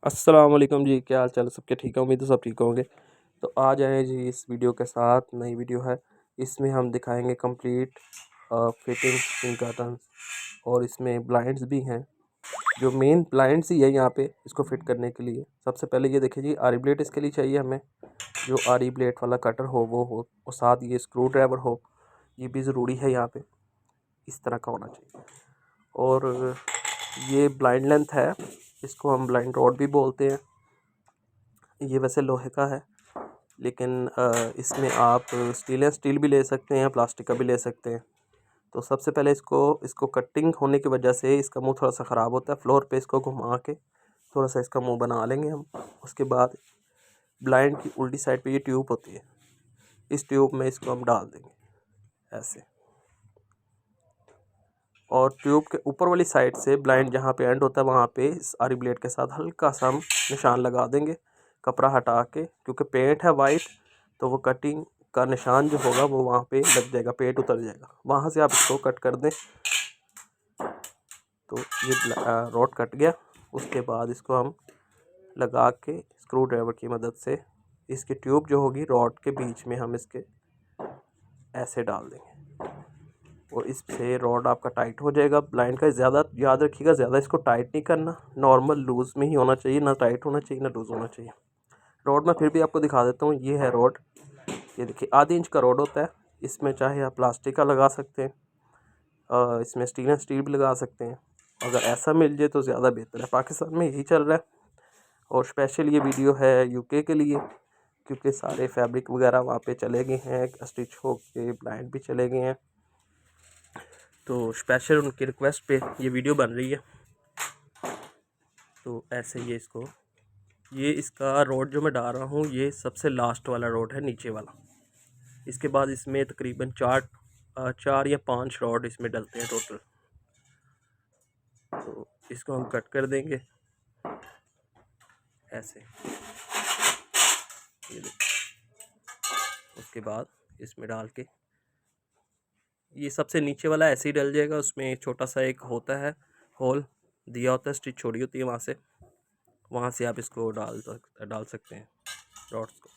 अस्सलाम वालेकुम जी, क्या हाल चाल है सबके? ठीक है, उम्मीद है सब ठीक होंगे। तो आज आए जी इस वीडियो के साथ, नई वीडियो है। इसमें हम दिखाएंगे कंप्लीट फिटिंग इन कर्टन, और इसमें ब्लाइंड्स भी हैं। जो मेन ब्लाइंड्स ही है यहाँ पे इसको फिट करने के लिए, सबसे पहले ये देखिए जी, आरी ब्लेड इसके लिए चाहिए हमें। जो आरी ब्लेड वाला कटर हो वो हो, और साथ ये स्क्रू ड्राइवर हो, ये भी ज़रूरी है यहाँ पे, इस तरह का होना चाहिए। और ये ब्लाइंड लेंथ है, इसको हम ब्लाइंड रॉड भी बोलते हैं। ये वैसे लोहे का है, लेकिन इसमें आप स्टील भी ले सकते हैं, प्लास्टिक का भी ले सकते हैं। तो सबसे पहले इसको कटिंग होने की वजह से इसका मुंह थोड़ा सा ख़राब होता है। फ्लोर पे इसको घुमा के थोड़ा सा इसका मुंह बना लेंगे हम। उसके बाद ब्लाइंड की उल्टी साइड पे ये ट्यूब होती है, इस ट्यूब में इसको हम डाल देंगे ऐसे। और ट्यूब के ऊपर वाली साइड से ब्लाइंड जहाँ पे एंड होता है वहाँ पे इस आरी ब्लेड के साथ हल्का सा हम निशान लगा देंगे, कपड़ा हटा के, क्योंकि पेंट है वाइट, तो वो कटिंग का निशान जो होगा वो वहाँ पे लग जाएगा, पेंट उतर जाएगा। वहाँ से आप इसको कट कर दें। तो ये रॉड कट गया। उसके बाद इसको हम लगा के स्क्रू ड्राइवर की मदद से इसकी ट्यूब जो होगी रॉड के बीच में हम इसके ऐसे डाल देंगे, और इससे रॉड आपका टाइट हो जाएगा। ब्लाइंड का ज़्यादा याद रखिएगा, ज़्यादा इसको टाइट नहीं करना, नॉर्मल लूज़ में ही होना चाहिए, ना टाइट होना चाहिए ना लूज़ होना चाहिए। रॉड मैं फिर भी आपको दिखा देता हूँ। ये है रॉड, ये देखिए आधी इंच का रॉड होता है। इसमें चाहे आप प्लास्टिक का लगा सकते हैं, इसमें स्टील भी लगा सकते हैं। अगर ऐसा मिल जाए तो ज़्यादा बेहतर है। पाकिस्तान में यही चल रहा है, और स्पेशल ये वीडियो है यूके के लिए, क्योंकि सारे फैब्रिक वगैरह वहाँ पे चले गए हैं, स्टिच हो के ब्लाइंड भी चले गए हैं। तो स्पेशल उनकी रिक्वेस्ट पे ये वीडियो बन रही है। तो ऐसे ये इसका रोड जो मैं डाल रहा हूँ, ये सबसे लास्ट वाला रोड है, नीचे वाला। इसके बाद इसमें तकरीबन चार या 5 रॉड इसमें डलते हैं टोटल। तो इसको हम कट कर देंगे ऐसे, ये देखिए। उसके बाद इसमें डाल के ये सबसे नीचे वाला ऐसे ही डल जाएगा। उसमें छोटा सा एक होता है, होल दिया होता है, स्टिच छोड़ी होती है, वहाँ से आप इसको डाल सकते हैं डॉट्स को।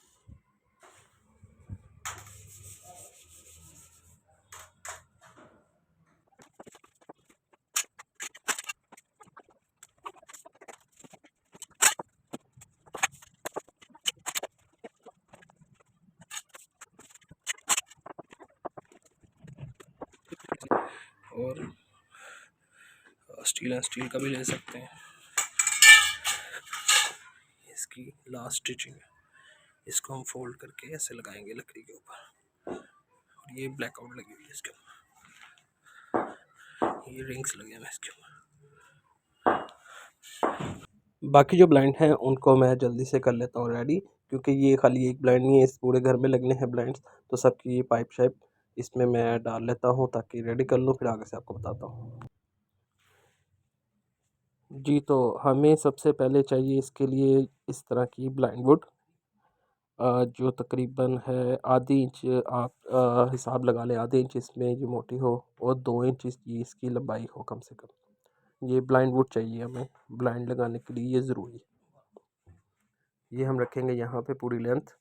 और स्टील का भी ले सकते हैं। इसकी लास्ट स्टिचिंग है, इसको हम फोल्ड करके ऐसे लगाएंगे लकड़ी के ऊपर। और ये ब्लैक आउट लगी हुई है इसके ऊपर, ये रिंग्स लगे हुए इसके ऊपर। बाकी जो ब्लाइंड हैं उनको मैं जल्दी से कर लेता हूँ रेडी, क्योंकि ये खाली एक ब्लाइंड नहीं है, इस पूरे घर में लगने हैं ब्लाइंड्स। तो सबकी ये पाइप शाइप इसमें मैं डाल लेता हूँ ताकि रेडी कर लूँ, फिर आगे से आपको बताता हूँ। जी, तो हमें सबसे पहले चाहिए इसके लिए इस तरह की ब्लाइंड वुड, जो तकरीबन है आधी इंच, आप हिसाब लगा लें, आधी इंच इसमें ये मोटी हो और 2 इंच इसकी लंबाई हो कम से कम। ये ब्लाइंड वुड चाहिए हमें ब्लाइंड लगाने के लिए, ये ज़रूरी है। ये हम रखेंगे यहाँ पे पूरी लेंथ।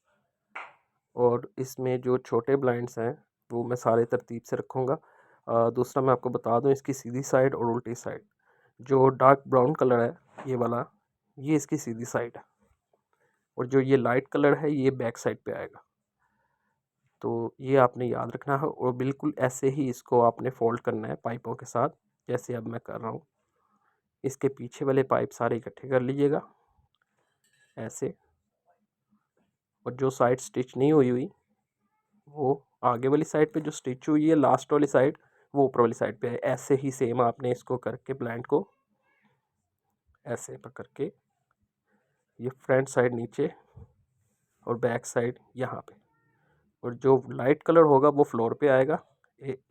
और इसमें जो छोटे ब्लाइंड्स हैं वो मैं सारे तरतीब से रखूँगा। दूसरा मैं आपको बता दूँ, इसकी सीधी साइड और उल्टी साइड, जो डार्क ब्राउन कलर है ये वाला, ये इसकी सीधी साइड है, और जो ये लाइट कलर है ये बैक साइड पे आएगा। तो ये आपने याद रखना है, और बिल्कुल ऐसे ही इसको आपने फोल्ड करना है पाइपों के साथ, जैसे अब मैं कर रहा हूँ। इसके पीछे वाले पाइप सारे इकट्ठे कर लीजिएगा ऐसे, और जो साइड स्टिच नहीं हुई वो आगे वाली साइड पे, जो स्टिच हुई है लास्ट वाली साइड वो ऊपर वाली साइड पे है। ऐसे ही सेम आपने इसको करके ब्लाइंड को ऐसे पकड़ के, ये फ्रंट साइड नीचे और बैक साइड यहाँ पे, और जो लाइट कलर होगा वो फ्लोर पे आएगा।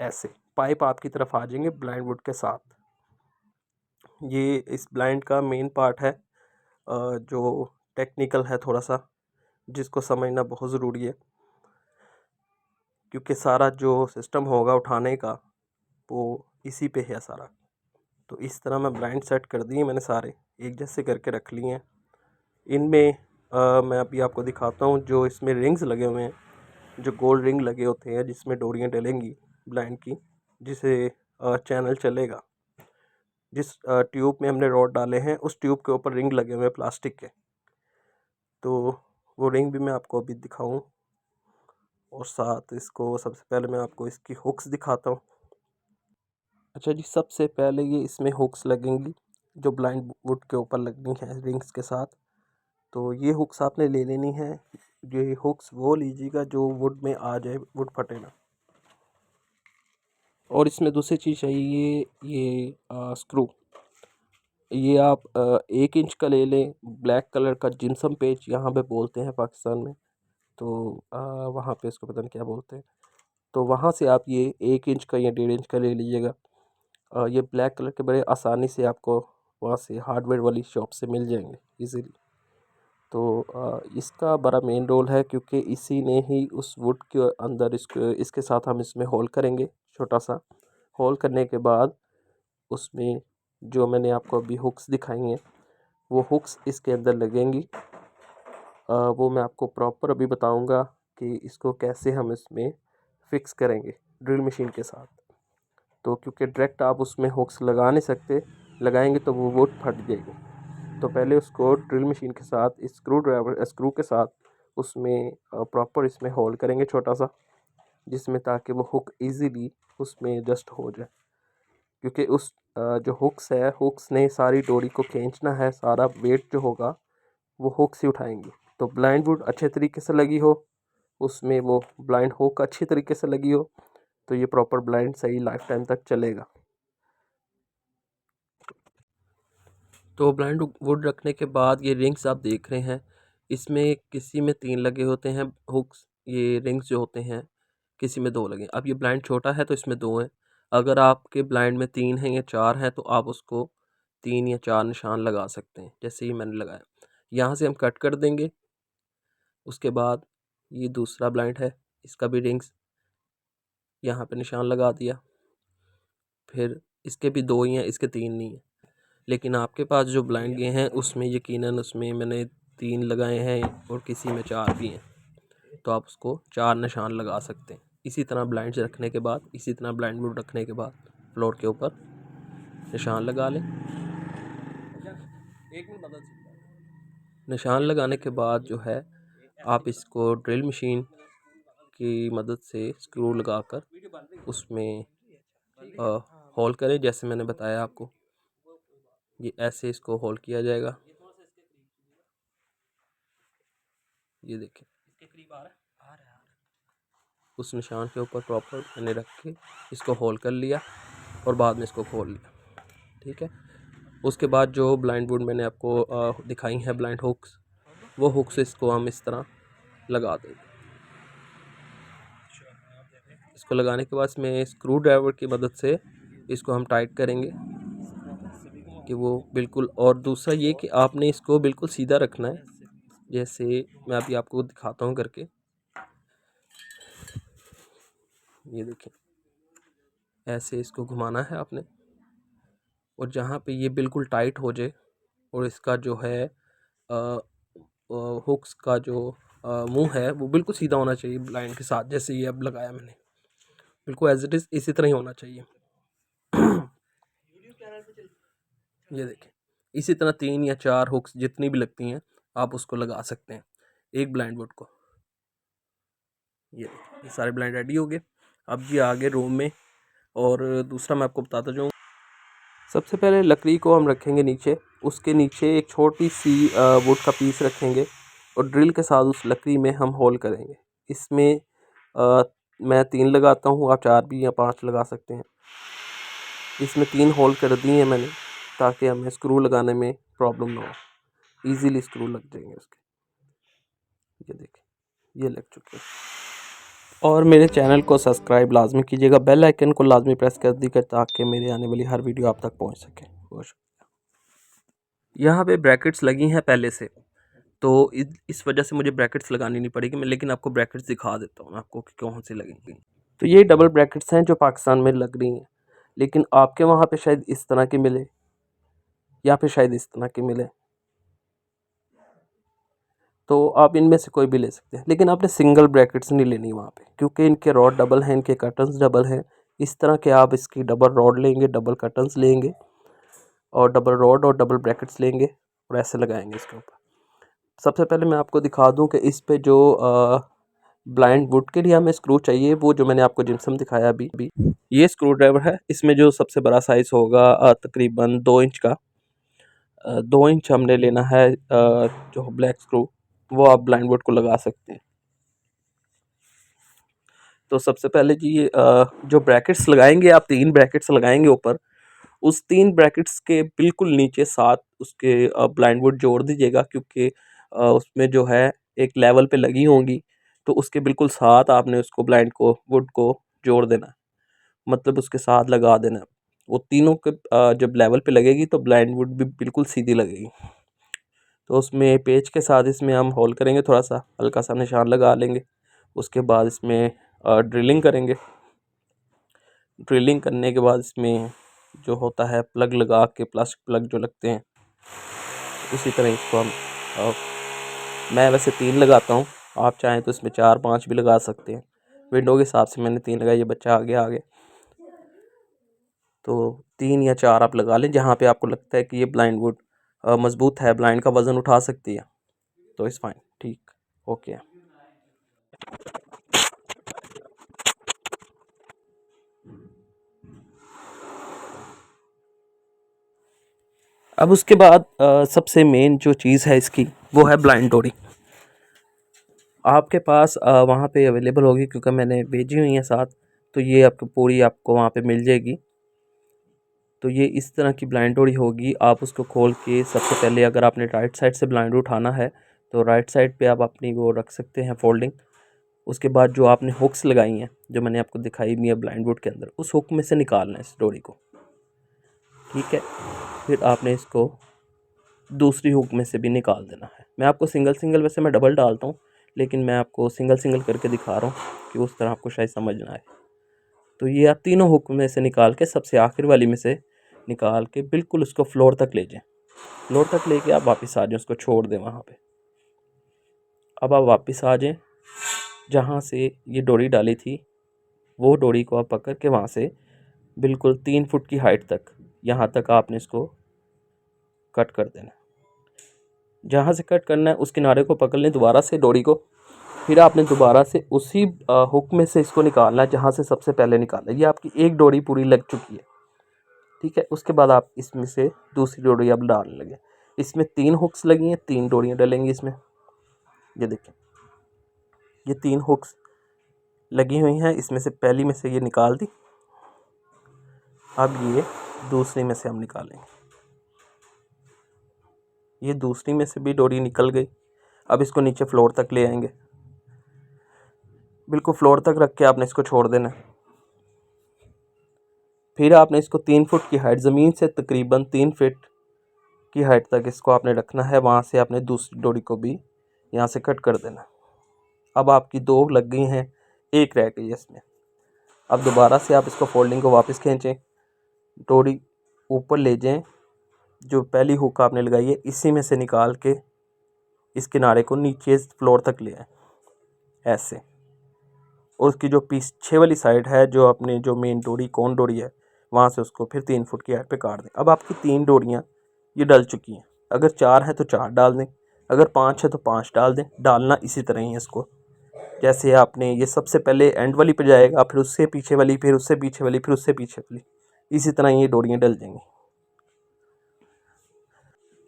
ऐसे पाइप आपकी तरफ आ जाएंगे ब्लाइंड वुड के साथ। ये इस ब्लाइंड का मेन पार्ट है, जो टेक्निकल है थोड़ा सा, जिसको समझना बहुत ज़रूरी है, क्योंकि सारा जो सिस्टम होगा उठाने का वो इसी पे है सारा। तो इस तरह मैं ब्लाइंड सेट कर दिए मैंने, सारे एक जैसे करके रख लिए हैं। इनमें मैं अभी आपको दिखाता हूँ जो इसमें रिंग्स लगे हुए हैं, जो गोल्ड रिंग लगे होते हैं जिसमें डोरियाँ डलेंगी ब्लाइंड की, जिसे चैनल चलेगा। जिस ट्यूब में हमने रॉड डाले हैं उस ट्यूब के ऊपर रिंग लगे हुए हैं प्लास्टिक के, तो वो रिंग भी मैं आपको अभी दिखाऊं। और साथ इसको सबसे पहले मैं आपको इसकी हुक्स दिखाता हूँ। अच्छा जी, सबसे पहले ये इसमें हुक्स लगेंगी जो ब्लाइंड वुड के ऊपर लगनी है रिंग्स के साथ। तो ये हुक्स आपने ले लेनी है। ये हुक्स वो लीजिएगा जो वुड में आ जाए, वुड फटे ना। और इसमें दूसरी चीज़ चाहिए, ये स्क्रू। ये आप 1 इंच का ले लें, ब्लैक कलर का जिम्सम पेच यहाँ पे बोलते हैं पाकिस्तान में, तो वहाँ पे इसको पता नहीं क्या बोलते हैं। तो वहाँ से आप ये 1 इंच का या 1.5 इंच का ले लीजिएगा। ये ब्लैक कलर के बड़े आसानी से आपको वहाँ से हार्डवेयर वाली शॉप से मिल जाएंगे इजीली। तो इसका बड़ा मेन रोल है क्योंकि इसी ने ही उस वुड के अंदर इसके साथ हम इसमें होल करेंगे। छोटा सा होल करने के बाद उसमें जो मैंने आपको अभी हुक्स दिखाई हैं वो हुक्स इसके अंदर लगेंगी। वो मैं आपको प्रॉपर अभी बताऊंगा कि इसको कैसे हम इसमें फ़िक्स करेंगे ड्रिल मशीन के साथ। तो क्योंकि डायरेक्ट आप उसमें हुक्स लगा नहीं सकते, लगाएंगे तो वो वुड फट जाएगी। तो पहले उसको ड्रिल मशीन के साथ स्क्रू के साथ उसमें प्रॉपर इसमें होल करेंगे छोटा सा, जिसमें ताकि वो हुक इजीली उसमें एडजस्ट हो जाए। क्योंकि उस जो हुक्स है, हुक्स ने सारी डोरी को खींचना है, सारा वेट जो होगा वो हुक्स ही उठाएंगे। तो ब्लाइंड वुड अच्छे तरीके से लगी हो, उसमें वो ब्लाइंड हुक अच्छी तरीके से लगी हो, तो ये प्रॉपर ब्लाइंड सही लाइफ टाइम तक चलेगा। तो ब्लाइंड वुड रखने के बाद ये रिंग्स आप देख रहे हैं, इसमें किसी में 3 लगे होते हैं हुक्स, ये रिंग्स जो होते हैं किसी में 2 लगे। अब ये ब्लाइंड छोटा है तो इसमें 2 हैं। अगर आपके ब्लाइंड में 3 हैं या 4 हैं तो आप उसको 3 या 4 निशान लगा सकते हैं, जैसे ही मैंने लगाया। यहाँ से हम कट कर देंगे। उसके बाद ये दूसरा ब्लाइंड है, इसका भी रिंग्स यहाँ पे निशान लगा दिया। फिर इसके भी 2 ही हैं, इसके 3 नहीं हैं। लेकिन आपके पास जो ब्लाइंड गए हैं उसमें यकीनन उसमें मैंने 3 लगाए हैं और किसी में 4 भी हैं, तो आप उसको 4 निशान लगा सकते हैं। इसी तरह ब्लाइंड्स रखने के बाद, इसी तरह ब्लाइंड वुड रखने के बाद फ्लोर के ऊपर निशान लगा लें। निशान लगाने के बाद जो है आप इसको ड्रिल मशीन की मदद से स्क्रू लगाकर उसमें होल करें, जैसे मैंने बताया आपको। ये ऐसे इसको होल किया जाएगा, ये देखें। उस निशान के ऊपर प्रॉपर मैंने रख के इसको होल कर लिया और बाद में इसको खोल लिया, ठीक है। उसके बाद जो ब्लाइंड वुड मैंने आपको दिखाई है ब्लाइंड हुक्स, वो हुक्स इसको हम इस तरह लगा देंगे। इसको लगाने के बाद इसमें स्क्रू ड्राइवर की मदद से इसको हम टाइट करेंगे कि वो बिल्कुल। और दूसरा ये कि आपने इसको बिल्कुल सीधा रखना है, जैसे मैं अभी आपको दिखाता हूँ करके। ये देखें, ऐसे इसको घुमाना है आपने, और जहाँ पे ये बिल्कुल टाइट हो जाए और इसका जो है हुक्स का जो मुंह है वो बिल्कुल सीधा होना चाहिए ब्लाइंड के साथ, जैसे ये अब लगाया मैंने, बिल्कुल एज इट इज़ इसी तरह ही होना चाहिए। ये देखें, इसी तरह 3 या 4 हुक्स जितनी भी लगती हैं आप उसको लगा सकते हैं एक ब्लाइंड वुड को। ये सारे ब्लाइंड रेडी हो गए। अब ये आगे रूम में, और दूसरा मैं आपको बताता जाऊँ। सबसे पहले लकड़ी को हम रखेंगे नीचे, उसके नीचे एक छोटी सी वुड का पीस रखेंगे और ड्रिल के साथ उस लकड़ी में हम होल करेंगे। इसमें मैं 3 लगाता हूँ, आप 4 भी या 5 लगा सकते हैं। इसमें 3 होल कर दिए हैं मैंने, ताकि हमें स्क्रू लगाने में प्रॉब्लम ना हो, इजीली स्क्रू लग जाएंगे उसके। ये देखिए, ये लग चुके हैं। और मेरे चैनल को सब्सक्राइब लाजमी कीजिएगा, बेल आइकन को लाजमी प्रेस कर दीजिएगा ताकि मेरे आने वाली हर वीडियो आप तक पहुंच सके। बहुत शुक्रिया। यहाँ पे ब्रैकेट्स लगी हैं पहले से, तो इस वजह से मुझे ब्रैकेट्स लगानी नहीं पड़ेगी। मैं लेकिन आपको ब्रैकेट्स दिखा देता हूँ आपको कि कौन से लगेंगे। तो ये डबल ब्रैकेट्स हैं जो पाकिस्तान में लग रही हैं, लेकिन आपके वहाँ पे शायद इस तरह की मिले या फिर शायद इस तरह की मिले। तो आप इनमें से कोई भी ले सकते हैं, लेकिन आपने सिंगल ब्रैकेट्स नहीं लेनी वहाँ पे, क्योंकि इनके रॉड डबल हैं, इनके कर्टन्स डबल हैं। इस तरह के आप इसकी डबल रॉड लेंगे, डबल कर्टन्स लेंगे और डबल रॉड और डबल ब्रैकेट्स लेंगे और ऐसे लगाएंगे इसके ऊपर। सबसे पहले मैं आपको दिखा दूं कि इस पे जो ब्लाइंड वुड के लिए हमें स्क्रू चाहिए, वो जो मैंने आपको जिप्सम दिखाया अभी ये स्क्रू ड्राइवर है। इसमें जो सबसे बड़ा साइज़ होगा तकरीबन 2 इंच का, 2 इंच हमने लेना है जो ब्लैक स्क्रू, वो आप ब्लाइंड वुड को लगा सकते हैं। तो सबसे पहले जी जो ब्रैकेट्स लगाएंगे आप 3 ब्रैकेट्स लगाएंगे ऊपर, उस 3 ब्रैकेट्स के बिल्कुल नीचे 7 उसके ब्लाइंड वुड जोड़ दीजिएगा, क्योंकि उसमें जो है एक लेवल पे लगी होंगी, तो उसके बिल्कुल साथ आपने उसको ब्लाइंड को वुड को जोड़ देना है, मतलब उसके साथ लगा देना है। वो तीनों के जब लेवल पे लगेगी तो ब्लाइंड वुड भी बिल्कुल सीधी लगेगी। तो उसमें पेच के साथ इसमें हम होल करेंगे, थोड़ा सा हल्का सा निशान लगा लेंगे। उसके बाद इसमें ड्रिलिंग करेंगे। ड्रिलिंग करने के बाद इसमें जो होता है प्लग लगा के, प्लास्टिक प्लग जो लगते हैं, उसी तरह इसको हम मैं वैसे 3 लगाता हूँ, आप चाहें तो इसमें 4-5 भी लगा सकते हैं। विंडो के हिसाब से मैंने 3 लगाई, ये बच्चा आगे आगे, तो 3 या 4 आप लगा लें जहाँ पे आपको लगता है कि ये ब्लाइंड वुड मजबूत है, ब्लाइंड का वज़न उठा सकती है, तो इट्स फाइन, ठीक, ओके। अब उसके बाद सबसे मेन जो चीज़ है इसकी, वो है ब्लाइंड डोरी। आपके पास वहाँ पे अवेलेबल होगी, क्योंकि मैंने भेजी हुई है साथ, तो ये आपको पूरी आपको वहाँ पे मिल जाएगी। तो ये इस तरह की ब्लाइंड डोरी होगी। आप उसको खोल के सबसे पहले, अगर आपने राइट साइड से ब्लाइंड उठाना है तो राइट साइड पे आप अपनी वो रख सकते हैं फोल्डिंग। उसके बाद जो आपने हुक्स लगाई हैं, जो मैंने आपको दिखाई हुई है ब्लाइंड वुड के अंदर, उस हुक में से निकालना है इस डोरी को, ठीक है। फिर आपने इसको दूसरी हुक में से भी निकाल देना है। मैं आपको सिंगल सिंगल, वैसे मैं डबल डालता हूँ, लेकिन मैं आपको सिंगल सिंगल करके दिखा रहा हूँ कि उस तरह आपको शायद समझ ना आए। तो ये आप तीनों हुक में से निकाल के, सबसे आखिर वाली में से निकाल के बिल्कुल उसको फ्लोर तक ले जाएं। फ्लोर तक लेके आप वापस आ जाएं, उसको छोड़ दें वहाँ पे। अब आप वापस आ जाएं, जहाँ से ये डोरी डाली थी वो डोरी को आप पकड़ के वहाँ से बिल्कुल 3 फुट की हाइट तक, यहाँ तक आपने इसको कट कर देना। जहाँ से कट करना है उस किनारे को पकड़ लें दोबारा से डोरी को, फिर आपने दोबारा से उसी हुक में से इसको निकालना है जहाँ से सबसे पहले निकाला। ये आपकी एक डोरी पूरी लग चुकी है, ठीक है। उसके बाद आप इसमें से दूसरी डोरी अब डालने लगे। इसमें 3 हुक्स लगी हैं, 3 डोरियाँ डलेंगी इसमें। ये देखें, ये 3 हुक्स लगी हुई हैं, इसमें से पहली में से ये निकाल दी। अब ये दूसरी में से हम निकालेंगे। ये दूसरी में से भी डोरी निकल गई। अब इसको नीचे फ्लोर तक ले आएंगे, बिल्कुल फ्लोर तक रख के आपने इसको छोड़ देना है। फिर आपने इसको 3 फुट की हाइट, ज़मीन से तकरीबन 3 फीट की हाइट तक इसको आपने रखना है। वहाँ से आपने दूसरी डोरी को भी यहाँ से कट कर देना। अब आपकी 2 लग गई हैं, 1 रह गई है इसमें। अब दोबारा से आप इसको फोल्डिंग को वापस खींचें, डोरी ऊपर ले जाएं, जो पहली हुक आपने लगाई है इसी में से निकाल के इस किनारे को नीचे फ्लोर तक ले आए ऐसे। और उसकी जो पीछे वाली साइड है, जो अपनी जो मेन डोरी कौन डोरी है, वहाँ से उसको फिर 3 फुट की हाइट पे काट दें। अब आपकी 3 डोरियाँ ये डल चुकी हैं। अगर 4 है तो 4 डाल दें, अगर 5 है तो 5 डाल दें। डालना इसी तरह ही है इसको, जैसे आपने ये सबसे पहले एंड वाली पे जाएगा, फिर उससे पीछे वाली, फिर उससे पीछे वाली, फिर उससे पीछे वाली, इसी तरह ये डोरियाँ डल जाएंगी।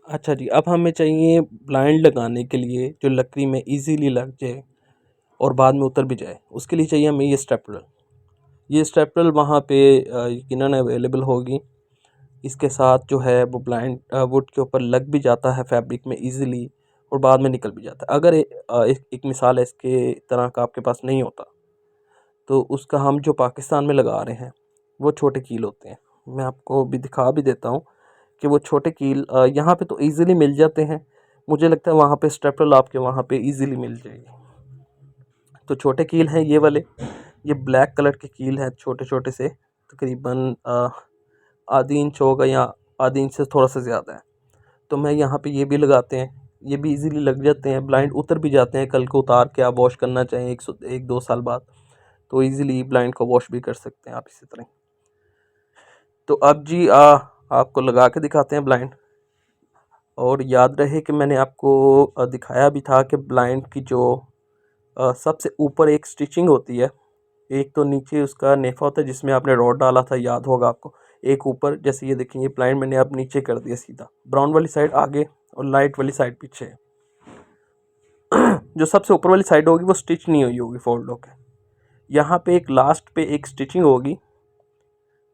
अच्छा जी, अब हमें चाहिए ब्लाइंड लगाने के लिए जो लकड़ी में इजीली लग जाए और बाद में उतर भी जाए, उसके लिए चाहिए हमें ये स्टेपलर। ये स्टेपलर वहाँ पे यकीनन अवेलेबल होगी। इसके साथ जो है वो ब्लाइंड वुड के ऊपर लग भी जाता है फैब्रिक में इजीली, और बाद में निकल भी जाता है। अगर एक मिसाल है इसके तरह का आपके पास नहीं होता, तो उसका हम जो पाकिस्तान में लगा रहे हैं वो छोटे कील होते हैं। मैं आपको भी दिखा भी देता हूँ कि वो छोटे कील यहाँ पे तो इजीली मिल जाते हैं। मुझे लगता है वहाँ पे स्टेपल आपके वहाँ पे इजीली मिल जाएगी। तो छोटे कील हैं ये वाले, ये ब्लैक कलर के कील हैं, छोटे छोटे से, तकरीबन आधी इंच होगा या आधी इंच से थोड़ा सा ज़्यादा है। तो मैं यहाँ पे ये भी लगाते हैं, ये भी इजीली लग जाते हैं, ब्लाइंड उतर भी जाते हैं, कल को उतार के आप वॉश करना चाहें 1-2 साल बाद तो इजीली ब्लाइंड को वॉश भी कर सकते हैं आप इसी तरह। तो अब जी आपको लगा के दिखाते हैं ब्लाइंड। और याद रहे कि मैंने आपको दिखाया भी था कि ब्लाइंड की जो सबसे ऊपर एक स्टिचिंग होती है, एक तो नीचे उसका नेफा होता है जिसमें आपने रॉड डाला था, याद होगा आपको। एक ऊपर, जैसे ये देखें ये ब्लाइंड मैंने अब नीचे कर दिया सीधा, ब्राउन वाली साइड आगे और लाइट वाली साइड पीछे है। जो सबसे ऊपर वाली साइड होगी वो स्टिच नहीं हुई होगी फोल्ड होकर। यहाँ पे एक लास्ट पे एक स्टिचिंग होगी,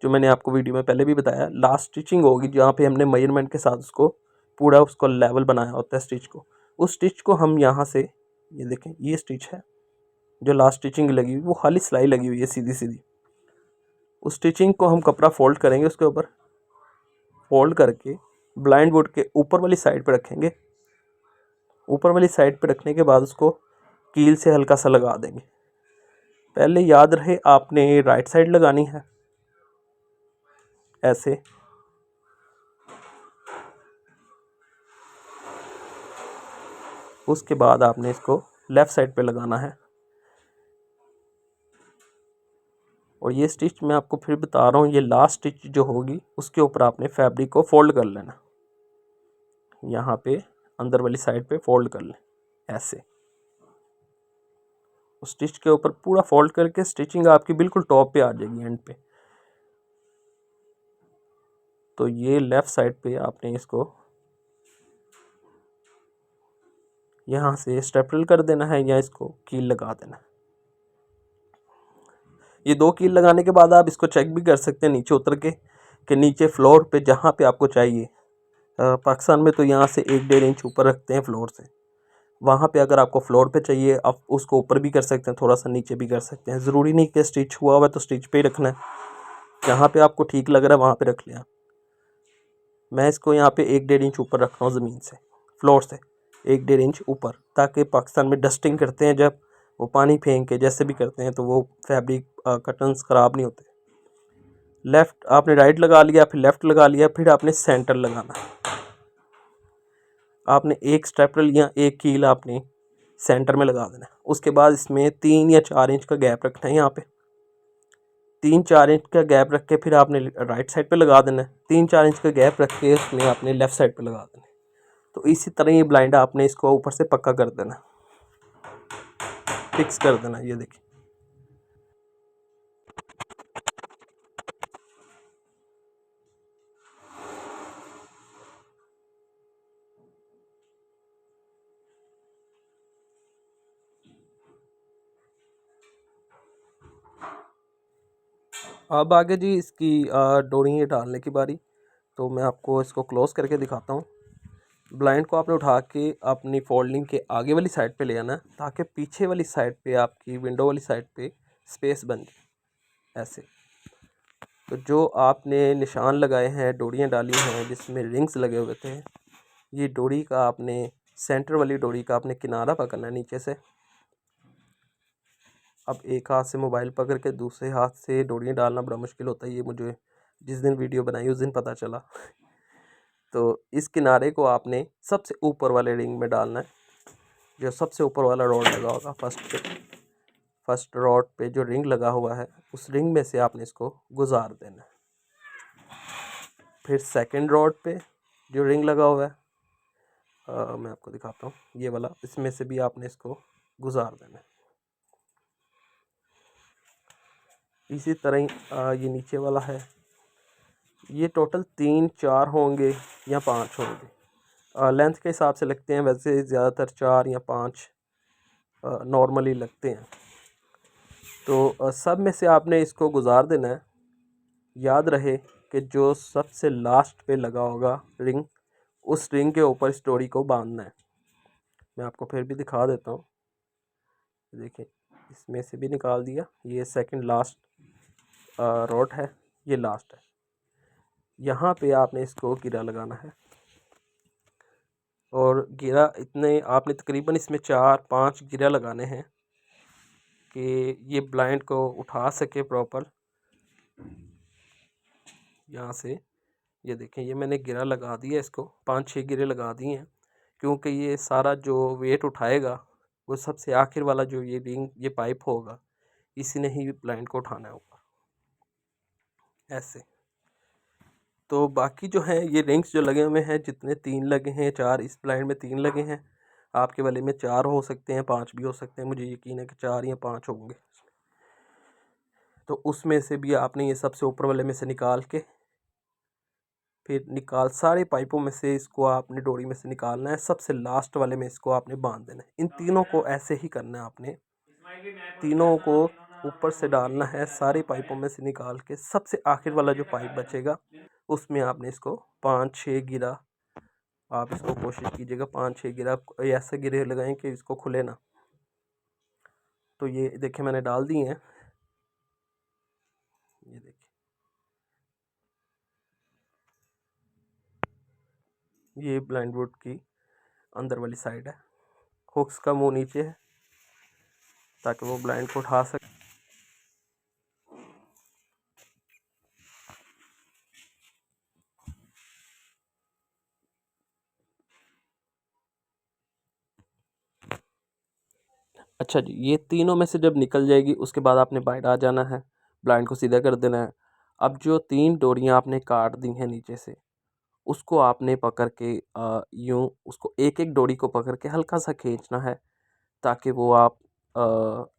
जो मैंने आपको वीडियो में पहले भी बताया, लास्ट स्टिचिंग होगी जहाँ पे हमने मेजरमेंट के साथ उसको पूरा उसको लेवल बनाया होता है स्टिच को। उस स्टिच को हम यहाँ से, ये देखें ये स्टिच है जो लास्ट स्टिचिंग लगी हुई, वो खाली सिलाई लगी हुई है सीधी सीधी। उस स्टिचिंग को हम कपड़ा फोल्ड करेंगे, उसके ऊपर फोल्ड करके ब्लाइंड वुड के ऊपर वाली साइड पे रखेंगे। ऊपर वाली साइड पे रखने के बाद उसको कील से हल्का सा लगा देंगे। पहले याद रहे आपने राइट साइड लगानी है ऐसे, उसके बाद आपने इसको लेफ़्ट साइड पे लगाना है। और ये स्टिच मैं आपको फिर बता रहा हूँ, ये लास्ट स्टिच जो होगी उसके ऊपर आपने फैब्रिक को फोल्ड कर लेना, यहाँ पे अंदर वाली साइड पे फोल्ड कर लें ऐसे। उस स्टिच के ऊपर पूरा फोल्ड करके स्टिचिंग आपकी बिल्कुल टॉप पे आ जाएगी एंड पे। तो ये लेफ़्ट साइड पे आपने इसको यहाँ से स्टेपल कर देना है या इसको कील लगा देना है। ये 2 कील लगाने के बाद आप इसको चेक भी कर सकते हैं नीचे उतर के, कि नीचे फ्लोर पे जहाँ पे आपको चाहिए। पाकिस्तान में तो यहाँ से 1-1.5 इंच ऊपर रखते हैं फ्लोर से। वहाँ पे अगर आपको फ्लोर पे चाहिए आप उसको ऊपर भी कर सकते हैं, थोड़ा सा नीचे भी कर सकते हैं। ज़रूरी नहीं कि स्टिच हुआ हुआ है तो स्टिच पे ही रखना है, जहाँ पे आपको ठीक लग रहा है वहाँ पे रख लिया। मैं इसको यहाँ पे 1-1.5 इंच ऊपर रख रहा हूँ ज़मीन से, फ्लोर से 1-1.5 इंच ऊपर, ताकि पाकिस्तान में डस्टिंग करते हैं जब वो पानी फेंक के जैसे भी करते हैं तो वो फैब्रिक कर्टन्स ख़राब नहीं होते। लेफ़्ट आपने राइट लगा लिया, फिर लेफ़्ट लगा लिया, फिर आपने सेंटर लगाना है। आपने एक स्टेपल या एक कील आपने सेंटर में लगा देना है। उसके बाद इसमें 3 या 4 इंच का गैप रखना है। यहाँ पे 3-4 इंच का गैप रख के फिर आपने राइट साइड पे लगा देना है। 3-4 इंच का गैप रख के उसमें आपने लेफ़्ट साइड पे लगा देना है। तो इसी तरह ये ब्लाइंड आपने इसको ऊपर से पक्का कर देना, फिक्स कर देना। ये देखिए अब आगे जी इसकी डोरी डालने की बारी। तो मैं आपको इसको क्लोज़ करके दिखाता हूँ। ब्लाइंड को आपने उठा के अपनी फोल्डिंग के आगे वाली साइड पे ले आना है, ताकि पीछे वाली साइड पे आपकी विंडो वाली साइड पे स्पेस बन जाए ऐसे। तो जो आपने निशान लगाए हैं, डोरियाँ डाली हैं जिसमें रिंग्स लगे हुए थे, ये डोरी का आपने सेंटर वाली डोरी का आपने किनारा पकड़ना है नीचे से। अब एक हाथ से मोबाइल पकड़ के दूसरे हाथ से डोरियाँ डालना बड़ा मुश्किल होता है, ये मुझे जिस दिन वीडियो बनाई उस दिन पता चला। तो इस किनारे को आपने सबसे ऊपर वाले रिंग में डालना है, जो सबसे ऊपर वाला रॉड लगा होगा फर्स्ट रॉड पे जो रिंग लगा हुआ है, उस रिंग में से आपने इसको गुजार देना है। फिर सेकंड रॉड पे जो रिंग लगा हुआ है, मैं आपको दिखाता हूँ, ये वाला, इसमें से भी आपने इसको गुजार देना है। इसी तरह ही ये नीचे वाला है, ये टोटल 3-4 होंगे या 5 होंगे, लेंथ के हिसाब से लगते हैं, वैसे ज़्यादातर 4 या 5 नॉर्मली लगते हैं। तो सब में से आपने इसको गुजार देना है। याद रहे कि जो सबसे लास्ट पे लगा होगा रिंग, उस रिंग के ऊपर इस डोरी को बांधना है। मैं आपको फिर भी दिखा देता हूँ, देखिए इसमें से भी निकाल दिया, ये सेकंड लास्ट रॉड है, ये लास्ट है। यहाँ पे आपने इसको गिरा लगाना है, और गिरा इतने आपने तकरीबन इसमें 4-5 गिरा लगाने हैं कि ये ब्लाइंड को उठा सके प्रॉपर। यहाँ से ये देखें, ये मैंने गिरा लगा दिया, इसको 5-6 गिरे लगा दिए हैं क्योंकि ये सारा जो वेट उठाएगा वो सबसे आखिर वाला जो ये रिंग ये पाइप होगा, इसी ने ही ब्लाइंड को उठाना है ऊपर, ऐसे। तो बाकी जो है ये रिंग्स जो लगे हुए हैं, जितने 3 लगे हैं, 4 इस ब्लाइंड में 3 लगे हैं, आपके वाले में 4 हो सकते हैं, 5 भी हो सकते हैं, मुझे यकीन है कि 4 या 5 होंगे। तो उसमें से भी आपने ये सबसे ऊपर वाले में से निकाल के फिर सारे पाइपों में से इसको आपने डोरी में से निकालना है, सबसे लास्ट वाले में इसको आपने बांध देना है। इन तीनों को ऐसे ही करना है आपने, तीनों को ऊपर से डालना है, सारे पाइपों में से निकाल के सबसे आखिर वाला जो पाइप बचेगा उसमें आपने इसको 5-6 गिरा, आप इसको कोशिश कीजिएगा 5-6 गिरा ऐसे गिरे लगाएं कि इसको खुले ना। तो ये देखिए मैंने डाल दिए हैं, ये देखिए ये ब्लाइंड वुड की अंदर वाली साइड है, हुक्स का मुंह नीचे है ताकि वो ब्लाइंड को उठा सके। अच्छा जी, ये तीनों में से जब निकल जाएगी उसके बाद आपने बाइट आ जाना है, ब्लाइंड को सीधा कर देना है। अब जो 3 डोरियाँ आपने काट दी हैं नीचे से, उसको आपने पकड़ के यूँ उसको एक-एक डोरी को पकड़ के हल्का-सा खींचना है ताकि वो आप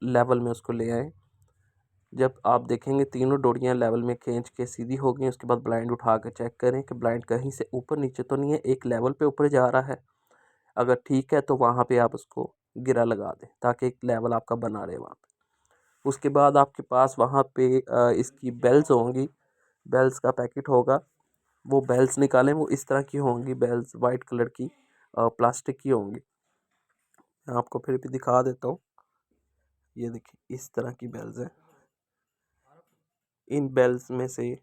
लेवल में उसको ले आएँ। जब आप देखेंगे तीनों डोरियाँ लेवल में खींच के सीधी हो गई, उसके बाद ब्लाइंड उठा के चेक करें कि ब्लाइंड कहीं से ऊपर-नीचे तो नहीं है, एक लेवल पे ऊपर जा रहा है। अगर ठीक है तो वहाँ पे आप उसको गिरा लगा दें ताकि एक लेवल आपका बना रहे वहाँ पे। उसके बाद आपके पास वहाँ पे इसकी बेल्स होंगी, बेल्स का पैकेट होगा, वो बेल्स निकालें। वो इस तरह की होंगी बेल्स, वाइट कलर की प्लास्टिक की होंगी। मैं आपको फिर भी दिखा देता हूँ, ये देखिए इस तरह की बेल्स हैं। इन बेल्स में से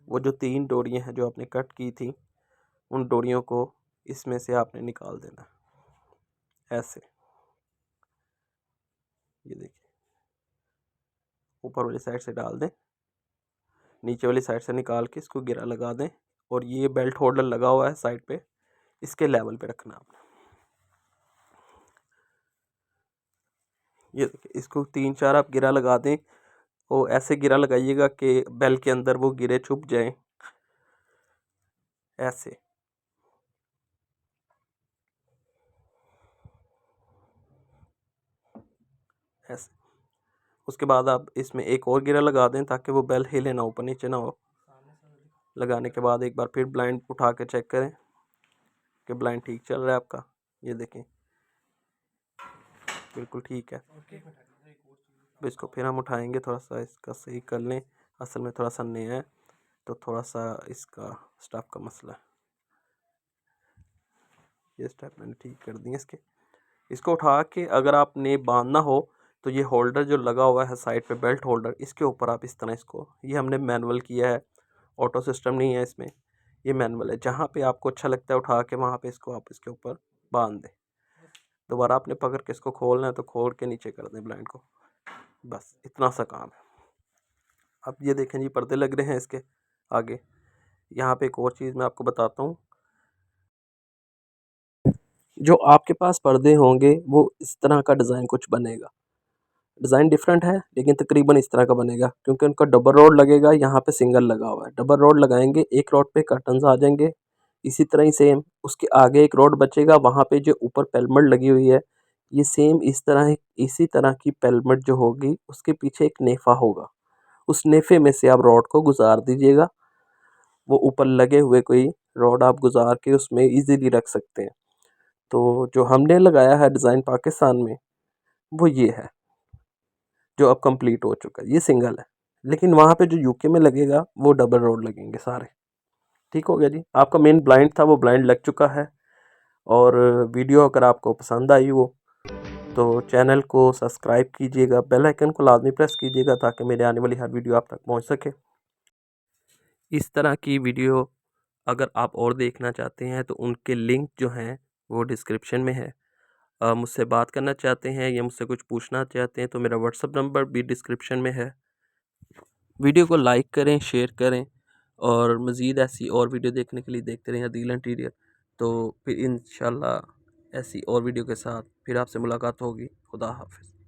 वो जो 3 डोरियाँ हैं जो आपने कट की थी, उन डोरियों को इसमें से आपने निकाल देना ऐसे। ये देखिए ऊपर वाली साइड से डाल दें, नीचे वाली साइड से निकाल के इसको गिरा लगा दें, और ये बेल्ट होल्डर लगा हुआ है साइड पे, इसके लेवल पे रखना आपने। ये देखिए इसको 3-4 आप गिरा लगा दें, वो ऐसे गिरा लगाइएगा कि बेल के अंदर वो गिरे छुप जाएं, ऐसे। ऐसे उसके बाद आप इसमें एक और गिरा लगा दें ताकि वो बेल हिले ना, ऊपर नीचे ना हो। लगाने के बाद एक बार फिर ब्लाइंड उठा के चेक करें कि ब्लाइंड ठीक चल रहा है आपका। ये देखें बिल्कुल ठीक है। अब इसको फिर हम उठाएंगे, थोड़ा सा इसका सही कर लें, असल में थोड़ा सा नया है तो थोड़ा सा इसका स्टफ का मसला है। ये स्टेप मैंने ठीक कर दिए इसके। इसको उठा के अगर आपने बांधना हो तो ये होल्डर जो लगा हुआ है साइड पे, बेल्ट होल्डर, इसके ऊपर आप इस तरह इसको, ये हमने मैनुअल किया है, ऑटो सिस्टम नहीं है इसमें, ये मैनुअल है। जहाँ पे आपको अच्छा लगता है उठा के वहाँ पे इसको आप इसके ऊपर बांध दें। दोबारा आपने पकड़ के इसको खोलना है तो खोल के नीचे कर दें ब्लाइंड को, बस इतना सा काम है। अब ये देखें जी पर्दे लग रहे हैं इसके आगे। यहाँ पे एक और चीज़ मैं आपको बताता हूँ, जो आपके पास पर्दे होंगे वो इस तरह का डिज़ाइन कुछ बनेगा। डिज़ाइन डिफरेंट है लेकिन तकरीबन इस तरह का बनेगा, क्योंकि उनका डबल रोड लगेगा, यहाँ पे सिंगल लगा हुआ है। डबल रोड लगाएंगे, एक रोड पे कर्टन्स आ जाएंगे, इसी तरह ही सेम उसके आगे एक रोड बचेगा, वहाँ पे जो ऊपर पेलमेट लगी हुई है, ये सेम इस तरह इसी तरह की पेलमेट जो होगी उसके पीछे एक नेफा होगा, उस नेफे में से आप रॉड को गुजार दीजिएगा। वो ऊपर लगे हुए कोई रॉड आप गुजार के उसमें इजीली रख सकते हैं। तो जो हमने लगाया है डिज़ाइन पाकिस्तान में वो ये है, जो अब कंप्लीट हो चुका है, ये सिंगल है। लेकिन वहाँ पे जो यूके में लगेगा वो डबल रोड लगेंगे सारे। ठीक हो गया जी, आपका मेन ब्लाइंड था वो ब्लाइंड लग चुका है। और वीडियो अगर आपको पसंद आई हो तो चैनल को सब्सक्राइब कीजिएगा, बेल आइकन को लाजमी प्रेस कीजिएगा ताकि मेरे आने वाली हर वीडियो आप तक पहुँच सके। इस तरह की वीडियो अगर आप और देखना चाहते हैं तो उनके लिंक जो हैं वो डिस्क्रिप्शन में है। मुझसे बात करना चाहते हैं या मुझसे कुछ पूछना चाहते हैं तो मेरा व्हाट्सअप नंबर भी डिस्क्रिप्शन में है। वीडियो को लाइक करें, शेयर करें, और मज़ीद ऐसी और वीडियो देखने के लिए देखते रहें अदील इंटीरियर। तो फिर इंशाल्लाह ऐसी और वीडियो के साथ फिर आपसे मुलाकात होगी। खुदा हाफ़िज़।